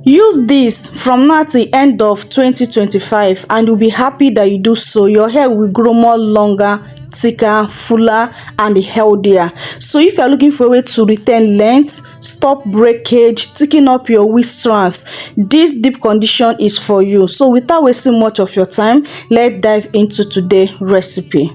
Use this from now till end of 2025 and you'll be happy that you do so. Your hair will grow more longer, thicker, fuller and healthier. So if you're looking for a way to retain length, stop breakage, thicken up your wig strands, this deep condition is for you. So without wasting much of your time, let's dive into today's recipe.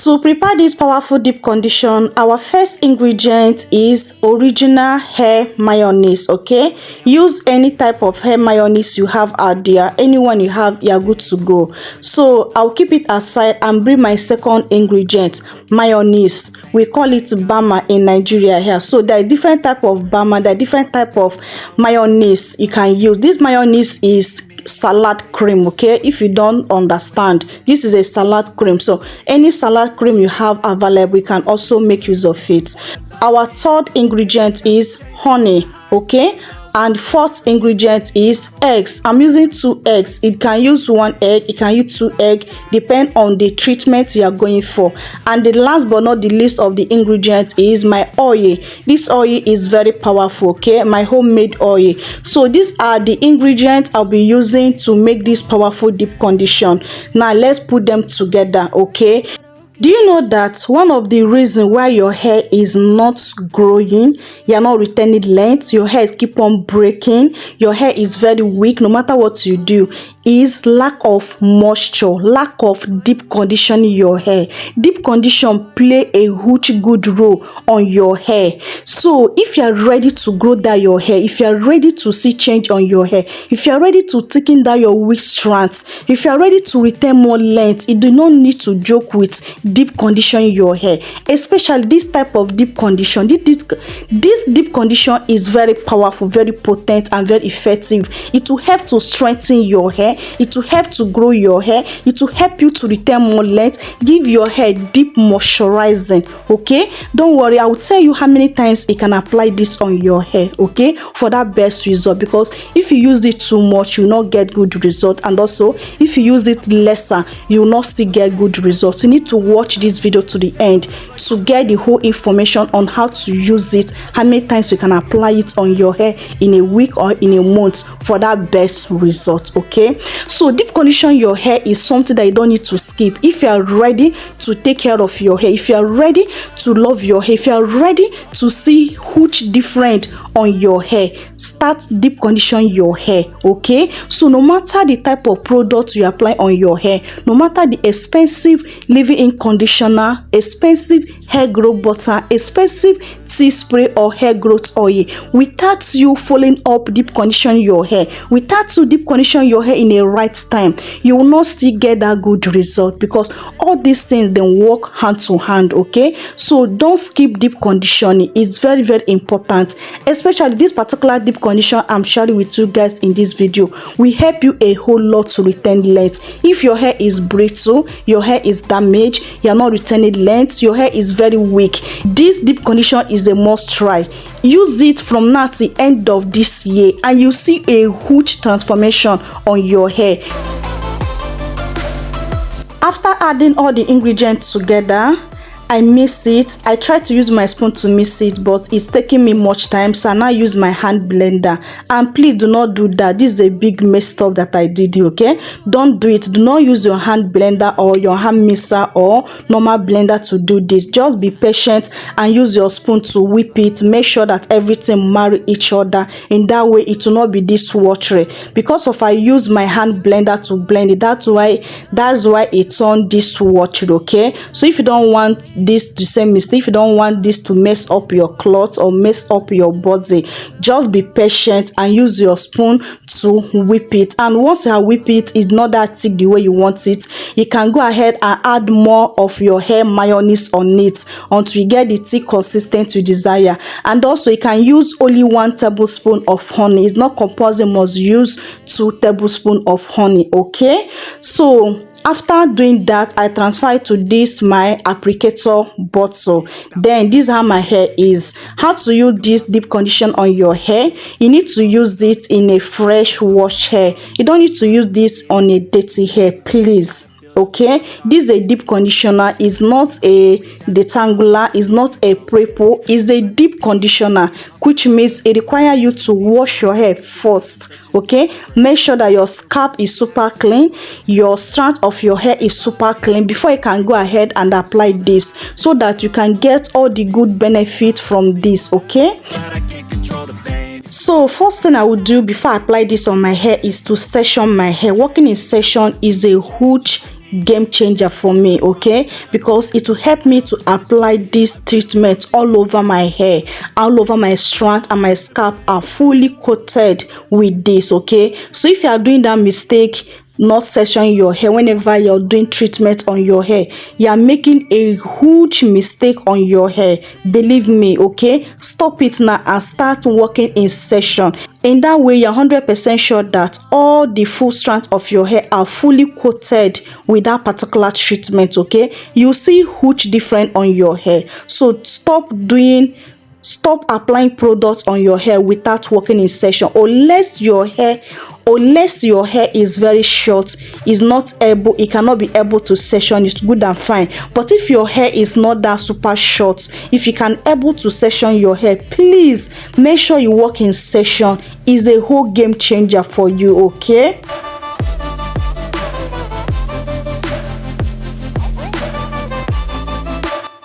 To prepare this powerful deep condition, our first ingredient is original hair mayonnaise. Okay, use any type of hair mayonnaise you have out there. Anyone you have, you're good to go. So I'll keep it aside and bring my second ingredient, mayonnaise. We call it bama in Nigeria here. So there are different type of bama, there are different type of mayonnaise you can use. This mayonnaise is salad cream. Okay, if you don't understand, this is a salad cream. So any salad cream you have available, you can also make use of it. Our third ingredient is honey. Okay, and fourth ingredient is eggs. I'm using 2 eggs. It can use 1 egg, it can use 2 eggs, depend on the treatment you are going for. And the last but not the least of the ingredients is my oil. This oil is very powerful. Okay, my homemade oil. So these are the ingredients I'll be using to make this powerful deep condition. Now let's put them together. Okay, do you know that one of the reasons why your hair is not growing, you're not retaining length, your hair keep on breaking, your hair is very weak no matter what you do, is lack of moisture, lack of deep conditioning your hair. Deep condition play a huge good role on your hair. So if you are ready to grow down your hair, if you are ready to see change on your hair, if you are ready to thicken down your wig strands, if you are ready to retain more length, you do not need to joke with deep conditioning your hair. Especially this type of deep condition, this deep condition is very powerful, very potent and very effective. It will help to strengthen your hair, it will help to grow your hair, it will help you to retain more length, give your hair deep moisturizing. Okay, don't worry, I will tell you how many times you can apply this on your hair, okay, for that best result. Because if you use it too much, you will not get good result, and also if you use it lesser, you will not still get good results. You need to watch this video to the end to get the whole information on how to use it, how many times you can apply it on your hair in a week or in a month for that best result. Okay, so deep condition your hair is something that you don't need to skip. If you are ready to take care of your hair, if you are ready to love your hair, if you are ready to see huge difference on your hair, start deep condition your hair. Okay, so no matter the type of product you apply on your hair, no matter the expensive leave-in conditioner, expensive hair growth butter, expensive tea spray or hair growth oil, without you following up deep condition your hair, without you deep condition your hair in a right time, you will not still get that good result, because all these things then work hand to hand. Okay, so don't skip deep conditioning. It's very important, especially this particular deep condition I'm sharing with you guys in this video will help you a whole lot to retain length. If your hair is brittle, your hair is damaged, you're not retaining length, your hair is very weak, this deep condition is a must try. Use it from now to end of this year and you see a huge transformation on your hair. After adding all the ingredients together, I mix it. I try to use my spoon to mix it, but it's taking me much time, so I now use my hand blender. And please do not do that. This is a big mess up that I did. Okay, don't do it. Do not use your hand blender or your hand mixer or normal blender to do this. Just be patient and use your spoon to whip it. Make sure that everything marry each other. In that way, it will not be this watery. Because if I use my hand blender to blend it, that's why it's on this watery. Okay, so if you don't want this the same mistake, if you don't want this to mess up your cloth or mess up your body, just be patient and use your spoon to whip it. And once you whip it, it's not that thick the way you want it, you can go ahead and add more of your hair mayonnaise on it until you get the thick consistency you desire. And also you can use only 1 tablespoon of honey. It's not compulsory, must use 2 tablespoons of honey. Okay, so after doing that, I transfer it to this my applicator bottle. Then this is how my hair is. How to use this deep condition on your hair? You need to use it in a fresh wash hair. You don't need to use this on a dirty hair, please. Okay, this is a deep conditioner, is not a detangler, is not a prepo, is a deep conditioner, which means it requires you to wash your hair first. Okay, make sure that your scalp is super clean, your strand of your hair is super clean before you can go ahead and apply this, so that you can get all the good benefit from this. Okay, so first thing I would do before I apply this on my hair is to section my hair. Working in section is a huge game changer for me, okay, because it will help me to apply this treatment all over my hair, all over my strand, and my scalp are fully coated with this. Okay, so if you are doing that mistake, not sectioning your hair whenever you're doing treatment on your hair, you are making a huge mistake on your hair. Believe me. Okay, stop it now and start working in section. In that way, you're 100% sure that all the full strands of your hair are fully coated with that particular treatment. Okay, you see huge difference on your hair. So stop applying products on your hair without working in section, unless your hair is very short, it cannot be able to section. It's good and fine. But if your hair is not that super short, if you can able to section your hair, please make sure you work in section. Is a whole game changer for you. Okay,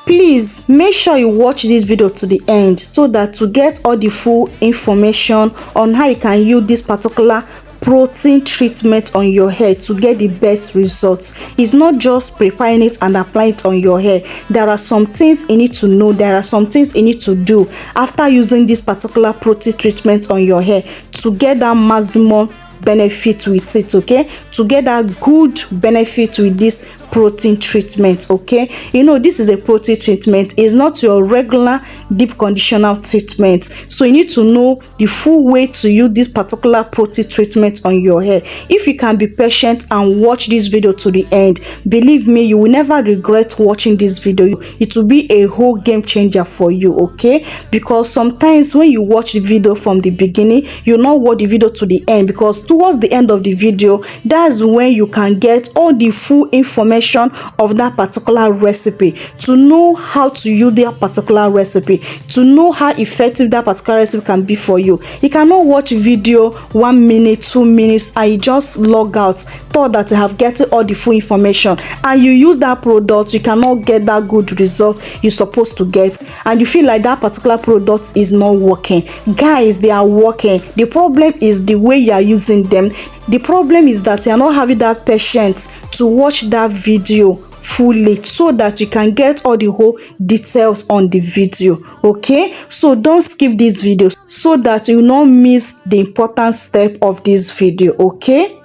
please make sure you watch this video to the end, so that to get all the full information on how you can use this particular protein treatment on your hair to get the best results. It's not just preparing it and applying it on your hair. There are some things you need to know, there are some things you need to do after using this particular protein treatment on your hair to get that maximum benefit with it. Okay, to get that good benefit with this protein treatment. Okay, you know, this is a protein treatment, it's not your regular deep conditioner treatment, so you need to know the full way to use this particular protein treatment on your hair. If you can be patient and watch this video to the end, believe me, you will never regret watching this video. It will be a whole game changer for you. Okay, because sometimes when you watch the video from the beginning, you not watch the video to the end, because towards the end of the video, that's when you can get all the full information of that particular recipe, to know how to use that particular recipe, to know how effective that particular recipe can be for you. You cannot watch video 1 minute, 2 minutes, and you just log out, thought that you have getting all the full information, and you use that product, you cannot get that good result you're supposed to get, and you feel like that particular product is not working. Guys, they are working. The problem is the way you are using them. The problem is that you are not having that patience to watch that video fully, so that you can get all the whole details on the video. Okay, so don't skip this video so that you will not miss the important step of this video. Okay,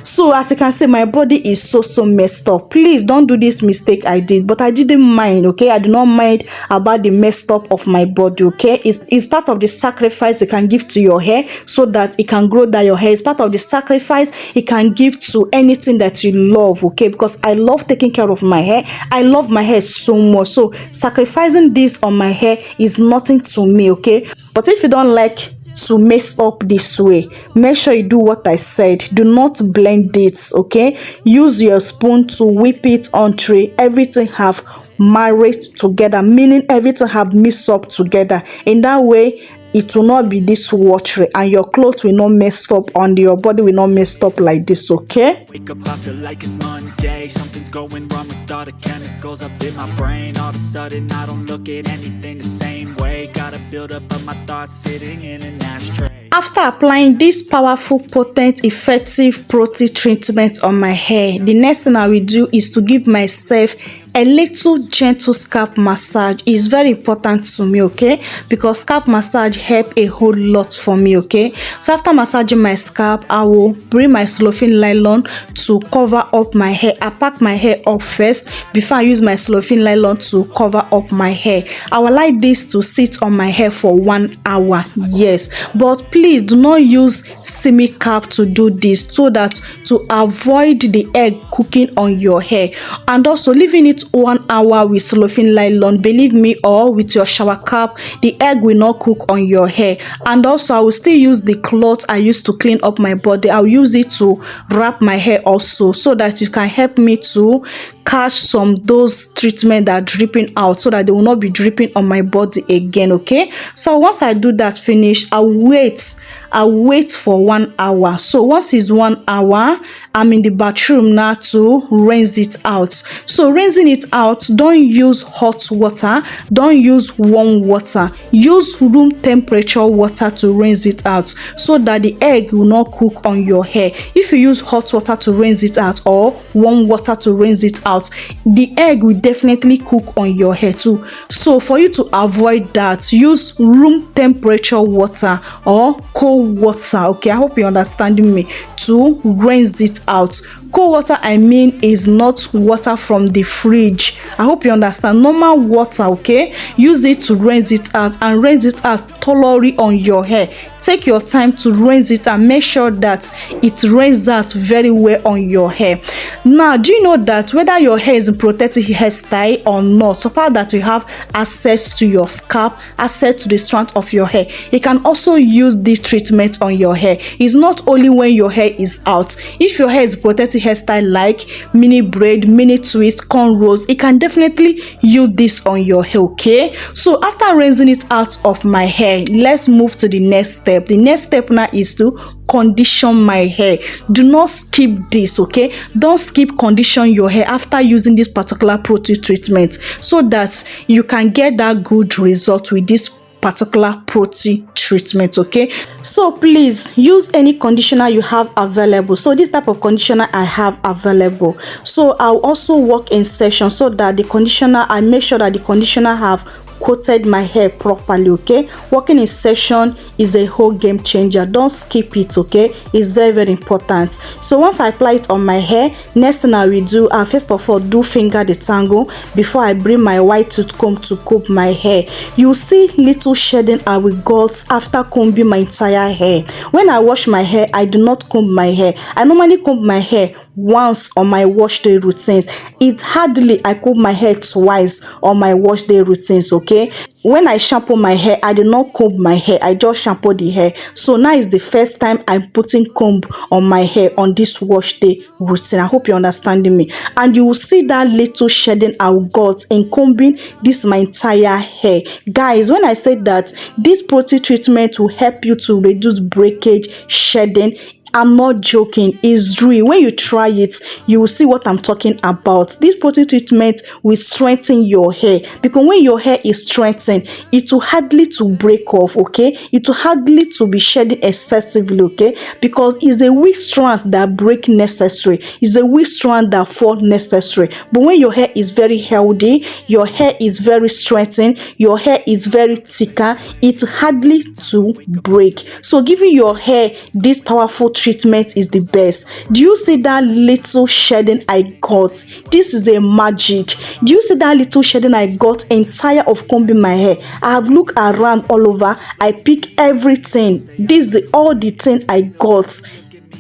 so as you can see, my body is so messed up. Please don't do this mistake I did, but I didn't mind. Okay, I do not mind about the messed up of my body. Okay, it's part of the sacrifice you can give to your hair so that it can grow that your hair. It's part of the sacrifice you can give to anything that you love. Okay, because I love taking care of my hair, I love my hair so much, so sacrificing this on my hair is nothing to me. Okay, but if you don't like to mess up this way, make sure you do what I said. Do not blend it. Okay, use your spoon to whip it until everything have married together, meaning everything have mixed up together. In that way, it will not be this watery, and your clothes will not mess up, and your body will not mess up like this. Okay, wake up, I feel like it's Monday. Something's going wrong with all the chemicals up in my brain. All of a sudden I don't look at anything the same way. Gotta build up of my thoughts sitting in an ashtray. After applying this powerful, potent, effective protein treatment on my hair, the next thing I will do is to give myself a little gentle scalp massage. Is very important to me. Okay, because scalp massage help a whole lot for me. Okay, so after massaging my scalp, I will bring my cellophane nylon to cover up my hair. I pack my hair up first before I use my cellophane nylon to cover up my hair. I will like this to sit on my hair for 1 hour. Yes, but please do not use steamy cap to do this, so that to avoid the egg cooking on your hair. And also leaving it 1 hour with cellophane nylon, believe me, or with your shower cap, the egg will not cook on your hair. And also I will still use the cloth I used to clean up my body. I'll use it to wrap my hair also, so that it can help me to catch some those treatment that are dripping out, so that they will not be dripping on my body again. Okay, so once I do that finish, I'll wait for 1 hour. So once it's 1 hour, I'm in the bathroom now to rinse it out. So rinsing it out, don't use hot water, don't use warm water, use room temperature water to rinse it out, so that the egg will not cook on your hair. If you use hot water to rinse it out or warm water to rinse it out, the egg will definitely cook on your hair too. So for you to avoid that, use room temperature water or cold water. Okay, I hope you're understanding me, to rinse it out. Cold water, I mean, is not water from the fridge. I hope you understand. Normal water, okay? Use it to rinse it out, and rinse it out thoroughly on your hair. Take your time to rinse it and make sure that it rinses out very well on your hair. Now, do you know that whether your hair is in protective hairstyle or not, so far that you have access to your scalp, access to the strand of your hair, you can also use this treatment on your hair. It's not only when your hair is out. If your hair is protective hairstyle like mini braid, mini twist, cornrows, it can definitely use this on your hair. Okay, so after rinsing it out of my hair, let's move to the next step. The next step now is to condition my hair. Do not skip this. Okay, don't skip condition your hair after using this particular protein treatment, so that you can get that good result with this particular protein treatment. Okay, so please use any conditioner you have available. So this type of conditioner I have available, so I'll also work in session, so that the conditioner, I make sure that the conditioner have coated my hair properly. Okay, working in session is a whole game changer. Don't skip it. Okay, it's very, very important. So once I apply it on my hair, next thing I will do, first of all, do finger detangle before I bring my white tooth comb to comb my hair. You see little shedding I will got after combing my entire hair. When I wash my hair, I do not comb my hair. I normally comb my hair once on my wash day routines. It hardly I comb my hair twice on my wash day routines. Okay, when I shampoo my hair, I do not comb my hair, I just shampoo the hair. So now is the first time I'm putting comb on my hair on this wash day routine. I hope you're understanding me. And you will see that little shedding I got in combing this my entire hair. Guys, when I said that this protein treatment will help you to reduce breakage, shedding, I'm not joking, it's real. When you try it, you will see what I'm talking about. This protein treatment will strengthen your hair, because when your hair is strengthened, it will hardly to break off. Okay, it will hardly to be shedding excessively. Okay, because it's a weak strand that break necessary, it's a weak strand that fall necessary. But when your hair is very healthy, your hair is very strengthened, your hair is very thicker, it hardly to break. So giving your hair this powerful treatment is the best. Do you see that little shedding I got? This is a magic. Do you see that little shedding I got entire of combing my hair? I have looked around all over, I pick everything. This is all the thing I got.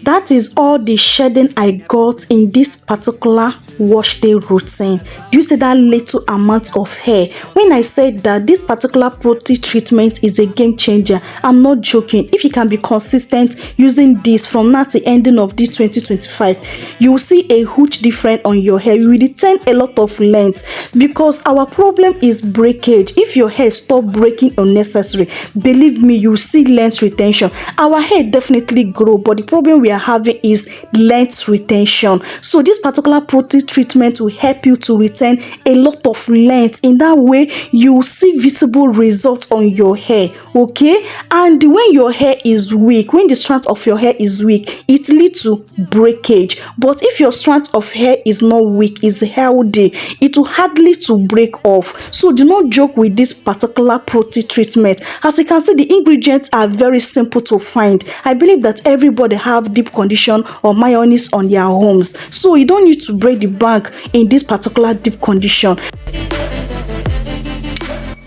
That is all the shedding I got in this particular wash day routine. Do you see that little amount of hair? When I said that this particular protein treatment is a game changer, I'm not joking. If you can be consistent using this from now to ending of this 2025, you will see a huge difference on your hair. You will retain a lot of length, because our problem is breakage. If your hair stop breaking unnecessary, believe me, you will see length retention. Our hair definitely grow, but the problem we are having is length retention. So this particular protein treatment will help you to retain a lot of length. In that way, you will see visible results on your hair. Okay, and when your hair is weak, when the strand of your hair is weak, it leads to breakage. But if your strand of hair is not weak, is healthy, it will hardly to break off. So do not joke with this particular protein treatment. As you can see, the ingredients are very simple to find. I believe that everybody have deep condition or mayonnaise on their homes, so you don't need to break the bank in this particular deep condition.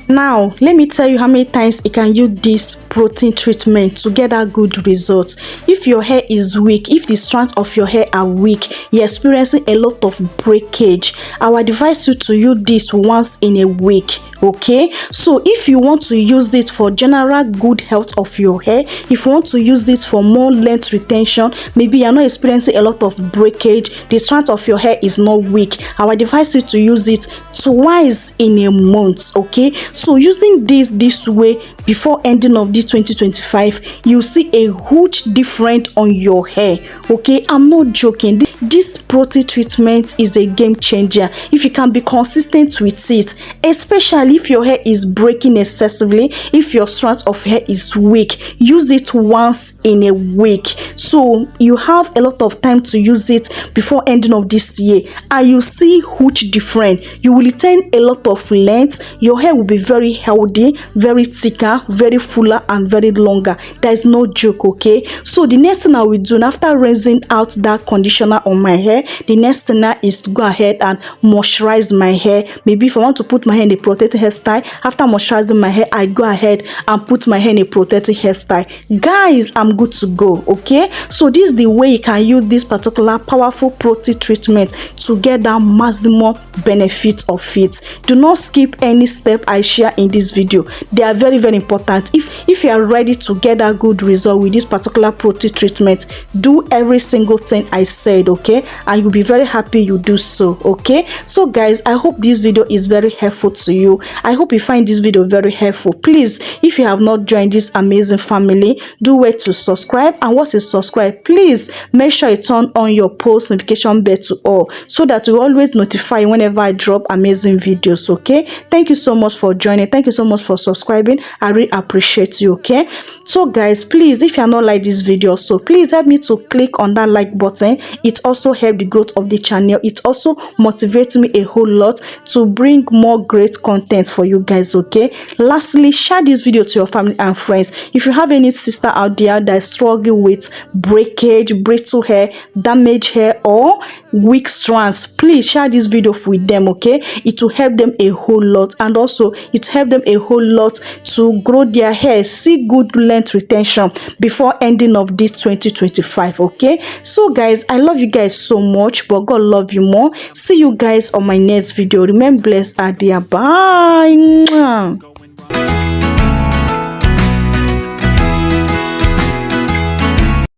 Now let me tell you how many times you can use this protein treatment to get that good results. If your hair is weak, if the strands of your hair are weak, you're experiencing a lot of breakage, I would advise you to use this once in a week. Okay, so if you want to use it for general good health of your hair, if you want to use it for more length retention, maybe you're not experiencing a lot of breakage, the strand of your hair is not weak, I would advise you to use it twice in a month. Okay, so using this way before ending of this 2025, you see a huge difference on your hair. Okay, I'm not joking. This protein treatment is a game changer if you can be consistent with it, especially if your hair is breaking excessively, if your strand of hair is weak. Use it once in a week, so you have a lot of time to use it before ending of this year, and you see huge difference. You will retain a lot of length, your hair will be very healthy, very thicker, very fuller, and very longer. There is no joke. Okay, so the next thing I will do after rinsing out that conditioner on my hair, the next thing now is to go ahead and moisturize my hair. Maybe if I want to put my hair in a protected hairstyle, after moisturizing my hair, I go ahead and put my hair in a protected hairstyle. Guys, I'm good to go. Okay, so this is the way you can use this particular powerful protein treatment to get that maximum benefit of it. Do not skip any step I share in this video. They are very important. If you are ready to get a good result with this particular protein treatment, do every single thing I said. Okay, and you'll be very happy you do so. Okay, so guys, I hope this video is very helpful to you. I hope you find this video very helpful. Please, if you have not joined this amazing family, do wait to subscribe, and once you subscribe, please make sure you turn on your post notification bell to all, so that you always notify whenever I drop amazing videos. Okay, thank you so much for joining, thank you so much for subscribing. I really appreciate you. Okay, so guys, please, if you are not like this video, so please help me to click on that like button. It also helps the growth of the channel. It also motivates me a whole lot to bring more great content for you guys. Okay, lastly, share this video to your family and friends. If you have any sister out there that is struggling with breakage, brittle hair, damaged hair, or weak strands, please share this video with them. Okay, it will help them a whole lot, and also it help them a whole lot to grow their hair, see good length retention before ending of this 2025. Okay, so guys, I love you guys so much, but God love you more. See you guys on my next video. Remain blessed. Adia. Bye.